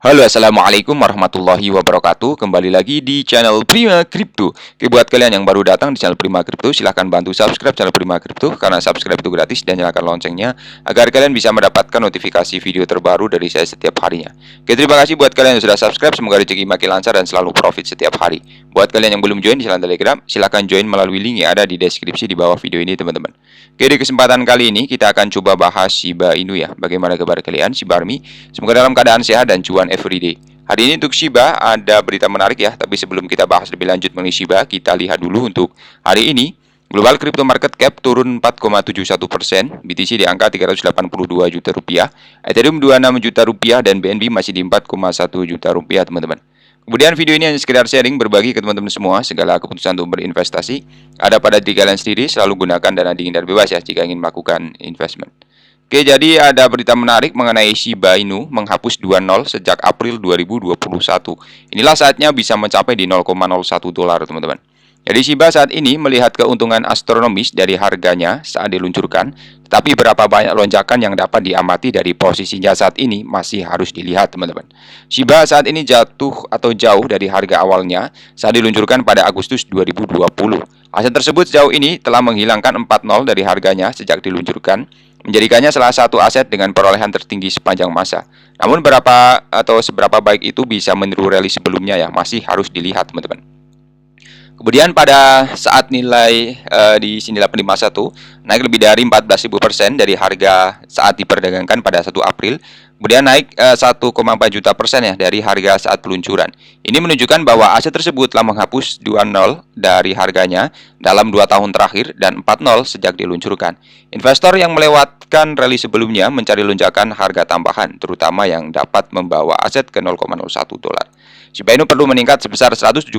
Halo, assalamualaikum warahmatullahi wabarakatuh. Kembali lagi di channel Prima Crypto. Oke, buat kalian yang baru datang di channel Prima Crypto, silahkan bantu subscribe channel Prima Crypto karena subscribe itu gratis, dan nyalakan loncengnya agar kalian bisa mendapatkan notifikasi video terbaru dari saya setiap harinya. Oke, terima kasih buat kalian yang sudah subscribe. Semoga rezeki makin lancar dan selalu profit setiap hari. Buat kalian yang belum join di channel Telegram, silahkan join melalui link yang ada di deskripsi di bawah video ini, teman-teman. Oke, di kesempatan kali ini kita akan coba bahas Shiba Inu ya. Bagaimana kabar kalian, Shiba Army? Semoga dalam keadaan sehat dan cuan everyday. Hari ini untuk Shiba ada berita menarik ya, tapi sebelum kita bahas lebih lanjut mengenai Shiba, kita lihat dulu untuk hari ini. Global crypto market cap turun 4,71%, BTC di angka 382 juta rupiah, Ethereum 26 juta rupiah, dan BNB masih di 4,1 juta rupiah, teman-teman. Kemudian video ini hanya sekedar sharing, berbagi ke teman-teman semua. Segala keputusan untuk berinvestasi ada pada diri kalian sendiri. Selalu gunakan dana dingin dan bebas ya jika ingin melakukan investment. Oke, jadi ada berita menarik mengenai Shiba Inu menghapus 2.0 sejak April 2021. Inilah saatnya bisa mencapai di 0,01 dolar, teman-teman. Jadi Shiba saat ini melihat keuntungan astronomis dari harganya saat diluncurkan, tetapi berapa banyak lonjakan yang dapat diamati dari posisinya saat ini masih harus dilihat, teman-teman. Shiba saat ini jatuh atau jauh dari harga awalnya saat diluncurkan pada Agustus 2020. Aset tersebut sejauh ini telah menghilangkan 4.0 dari harganya sejak diluncurkan, menjadikannya salah satu aset dengan perolehan tertinggi sepanjang masa. Namun berapa atau seberapa baik itu bisa meniru rally sebelumnya ya, masih harus dilihat, teman-teman. Kemudian pada saat nilai di sini 851 naik lebih dari 14.000% dari harga saat diperdagangkan pada 1 April. Kemudian naik 1,4 juta persen ya dari harga saat peluncuran. Ini menunjukkan bahwa aset tersebut telah menghapus 2.0 dari harganya dalam 2 tahun terakhir dan 4.0 sejak diluncurkan. Investor yang melewatkan rally sebelumnya mencari lonjakan harga tambahan, terutama yang dapat membawa aset ke 0,01 dolar. Shiba Inu perlu meningkat sebesar 117.000%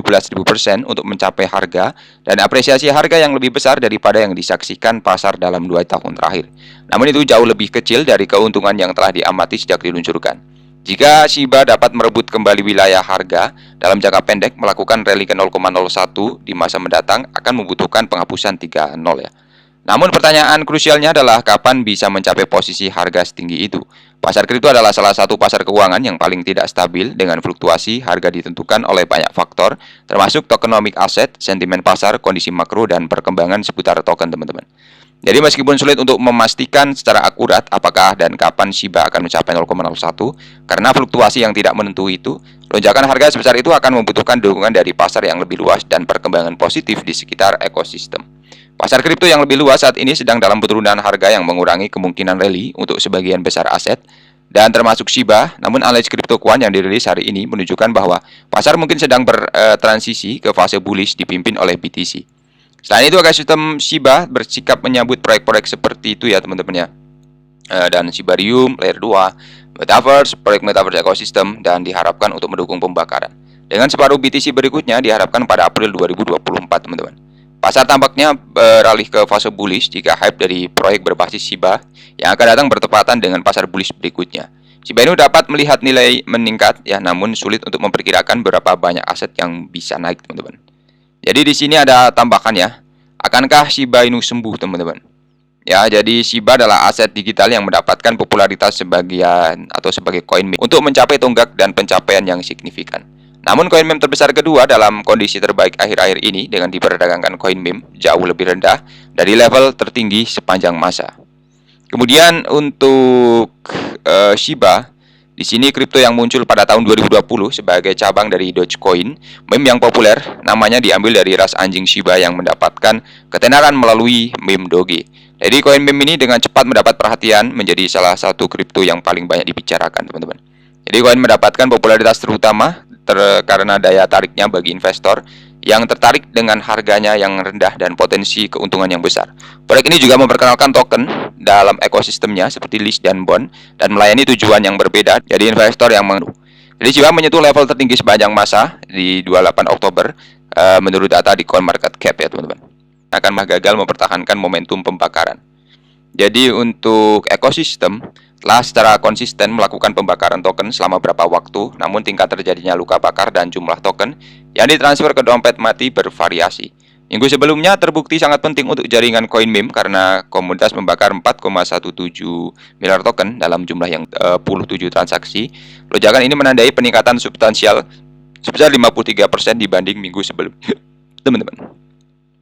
untuk mencapai harga dan apresiasi harga yang lebih besar daripada yang disaksikan pasar dalam 2 tahun terakhir. Namun itu jauh lebih kecil dari keuntungan yang telah diamati sejak diluncurkan. Jika Shiba dapat merebut kembali wilayah harga dalam jangka pendek, melakukan rally ke 0,01 di masa mendatang akan membutuhkan penghapusan 3.0 ya. Namun pertanyaan krusialnya adalah kapan bisa mencapai posisi harga setinggi itu. Pasar kripto adalah salah satu pasar keuangan yang paling tidak stabil dengan fluktuasi harga ditentukan oleh banyak faktor, termasuk tokenomic aset, sentimen pasar, kondisi makro, dan perkembangan seputar token, teman-teman. Jadi meskipun sulit untuk memastikan secara akurat apakah dan kapan Shiba akan mencapai 0,01, karena fluktuasi yang tidak menentu itu, lonjakan harga sebesar itu akan membutuhkan dukungan dari pasar yang lebih luas dan perkembangan positif di sekitar ekosistem. Pasar kripto yang lebih luas saat ini sedang dalam penurunan harga yang mengurangi kemungkinan rally untuk sebagian besar aset, dan termasuk Shiba. Namun analis kripto Quant yang dirilis hari ini menunjukkan bahwa pasar mungkin sedang bertransisi ke fase bullish dipimpin oleh BTC. Selain itu, ekosistem Shiba bersikap menyambut proyek-proyek seperti itu ya, teman-teman ya. Dan Shibarium, Layer 2, Metaverse, proyek Metaverse ekosistem, dan diharapkan untuk mendukung pembakaran. Dengan separuh BTC berikutnya diharapkan pada April 2024, teman-teman. Pasar tampaknya beralih ke fase bullish jika hype dari proyek berbasis Shiba yang akan datang bertepatan dengan pasar bullish berikutnya. Shiba Inu dapat melihat nilai meningkat ya, namun sulit untuk memperkirakan berapa banyak aset yang bisa naik, teman-teman. Jadi di sini ada tambahan ya. Akankah Shiba Inu sembuh, teman-teman? Ya, jadi Shiba adalah aset digital yang mendapatkan popularitas sebagian atau sebagai koin meme untuk mencapai tonggak dan pencapaian yang signifikan. Namun koin meme terbesar kedua dalam kondisi terbaik akhir-akhir ini dengan diperdagangkan koin meme jauh lebih rendah dari level tertinggi sepanjang masa. Kemudian untuk Shiba, di sini kripto yang muncul pada tahun 2020 sebagai cabang dari Dogecoin, meme yang populer, namanya diambil dari ras anjing Shiba yang mendapatkan ketenaran melalui meme Doge. Jadi koin meme ini dengan cepat mendapat perhatian menjadi salah satu kripto yang paling banyak dibicarakan, teman-teman. Jadi koin mendapatkan popularitas terutama karena daya tariknya bagi investor yang tertarik dengan harganya yang rendah dan potensi keuntungan yang besar. Proyek ini juga memperkenalkan token dalam ekosistemnya seperti lease dan bond, dan melayani tujuan yang berbeda jadi investor yang mengeluh. Jadi Shiba menyentuh level tertinggi sepanjang masa di 28 Oktober menurut data di CoinMarketCap ya, teman-teman. Akan gagal mempertahankan momentum pembakaran. Jadi untuk ekosistem telah secara konsisten melakukan pembakaran token selama beberapa waktu, namun tingkat terjadinya luka bakar dan jumlah token yang ditransfer ke dompet mati bervariasi. Minggu sebelumnya terbukti sangat penting untuk jaringan koin meme karena komunitas membakar 4,17 miliar token dalam jumlah yang 17 transaksi. Lonjakan ini menandai peningkatan substansial sebesar 53% dibanding minggu sebelumnya. Teman-teman.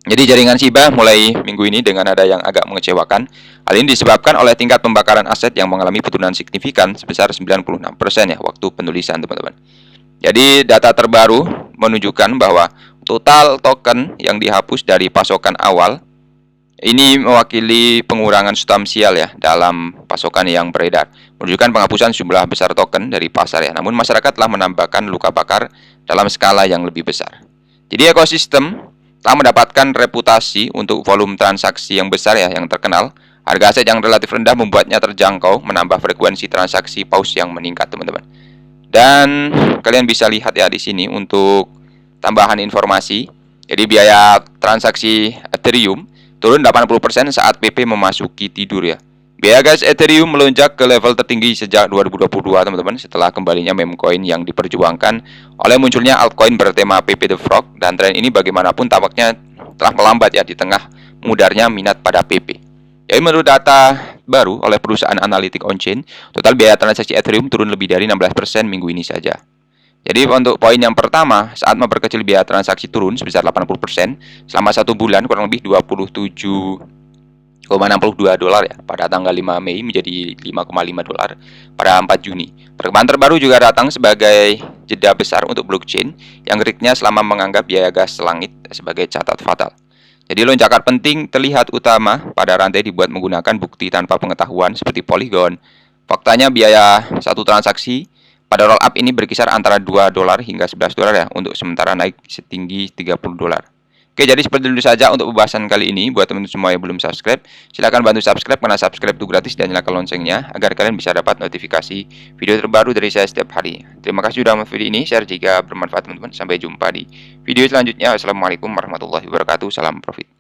Jadi jaringan Shiba mulai minggu ini dengan ada yang agak mengecewakan. Hal ini disebabkan oleh tingkat pembakaran aset yang mengalami penurunan signifikan sebesar 96% ya waktu penulisan, teman-teman. Jadi data terbaru menunjukkan bahwa total token yang dihapus dari pasokan awal ini mewakili pengurangan substansial ya dalam pasokan yang beredar. Menunjukkan penghapusan jumlah besar token dari pasar ya. Namun masyarakat telah menambahkan luka bakar dalam skala yang lebih besar. Jadi ekosistem telah mendapatkan reputasi untuk volume transaksi yang besar ya, yang terkenal. Harga aset yang relatif rendah membuatnya terjangkau, menambah frekuensi transaksi pause yang meningkat, teman-teman. Dan kalian bisa lihat ya di sini untuk tambahan informasi. Jadi biaya transaksi Ethereum turun 80% saat PP memasuki tidur ya. Biaya gas Ethereum melonjak ke level tertinggi sejak 2022, teman-teman, setelah kembalinya meme coin yang diperjuangkan oleh munculnya altcoin bertema PP The Frog, dan tren ini bagaimanapun tampaknya telah melambat ya di tengah mudarnya minat pada PP. Jadi menurut data baru oleh perusahaan analitik on-chain, total biaya transaksi Ethereum turun lebih dari 16% minggu ini saja. Jadi untuk poin yang pertama, saat memperkecil biaya transaksi turun sebesar 80% selama 1 bulan, kurang lebih 27,62 dolar ya pada tanggal 5 Mei menjadi 5,5 dolar pada 4 Juni. Perkembangan terbaru juga datang sebagai jeda besar untuk blockchain yang ngerinya selama menganggap biaya gas langit sebagai catat fatal. Jadi lonjakan penting terlihat utama pada rantai dibuat menggunakan bukti tanpa pengetahuan seperti Polygon. Faktanya biaya satu transaksi pada roll up ini berkisar antara 2 dolar hingga 11 dolar ya, untuk sementara naik setinggi 30 dolar. Oke, jadi seperti itu saja untuk pembahasan kali ini. Buat teman-teman semua yang belum subscribe, silahkan bantu subscribe karena subscribe itu gratis, dan nyalakan loncengnya agar kalian bisa dapat notifikasi video terbaru dari saya setiap hari. Terima kasih sudah menonton video ini, share jika bermanfaat teman-teman. Sampai jumpa di video selanjutnya. Wassalamualaikum warahmatullahi wabarakatuh. Salam profit.